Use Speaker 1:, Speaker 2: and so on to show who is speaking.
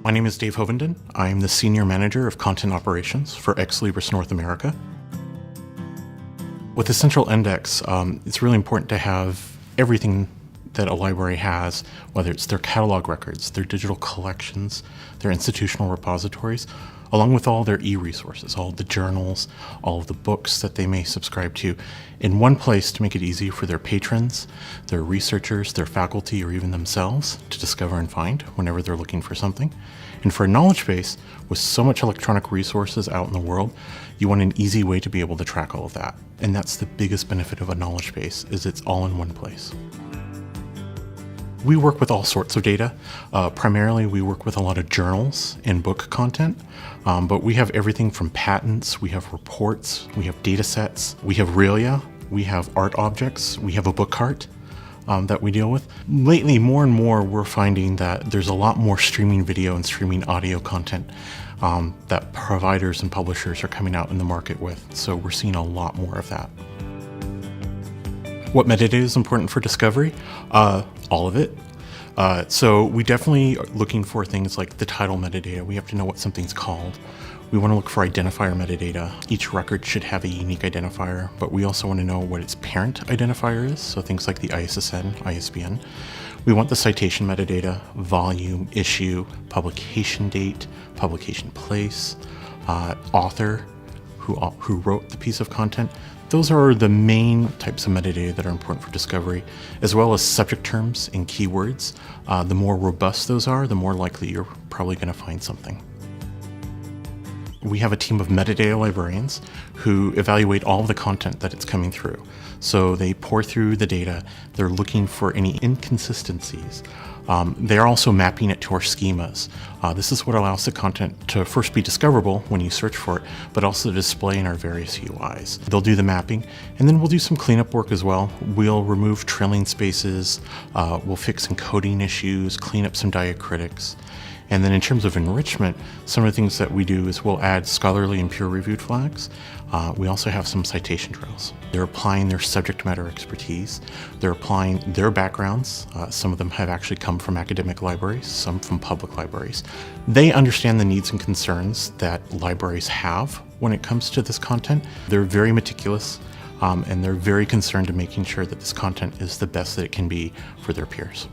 Speaker 1: My name is Dave Hovenden. I am the Senior Manager of Content Operations for Ex Libris North America. With the central index, it's really important to have everything that a library has, whether it's their catalog records, their digital collections, their institutional repositories, along with all their e-resources, all of the journals, all of the books that they may subscribe to, in one place to make it easy for their patrons, their researchers, their faculty, or even themselves to discover and find whenever they're looking for something. And for a knowledge base, with so much electronic resources out in the world, you want an easy way to be able to track all of that. And that's the biggest benefit of a knowledge base, is it's all in one place. We work with all sorts of data. Primarily, we work with a lot of journals and book content, but we have everything from patents, we have reports, we have data sets, we have ReLIA, we have art objects, we have a book cart that we deal with. Lately, more and more, we're finding that there's a lot more streaming video and streaming audio content that providers and publishers are coming out in the market with. So we're seeing a lot more of that. What metadata is important for discovery? All of it. So we definitely are looking for things like the title metadata. We have to know what something's called. We want to look for identifier metadata. Each record should have a unique identifier, but we also want to know what its parent identifier is, so things like the ISSN, ISBN. We want the citation metadata, volume, issue, publication date, publication place, author, who wrote the piece of content. Those are the main types of metadata that are important for discovery, as well as subject terms and keywords. The more robust those are, the more likely you're probably going to find something. We have a team of metadata librarians who evaluate all of the content that it's coming through. So they pour through the data, they're looking for any inconsistencies. They're also mapping it to our schemas. This is what allows the content to first be discoverable when you search for it, but also to display in our various UIs. They'll do the mapping, and then we'll do some cleanup work as well. We'll remove trailing spaces, we'll fix encoding issues, clean up some diacritics. And then in terms of enrichment, some of the things that we do is we'll add scholarly and peer-reviewed flags. We also have some citation trails. They're applying their subject matter expertise. They're applying their backgrounds. Some of them have actually come from academic libraries, some from public libraries. They understand the needs and concerns that libraries have when it comes to this content. They're very meticulous, and they're very concerned in making sure that this content is the best that it can be for their peers.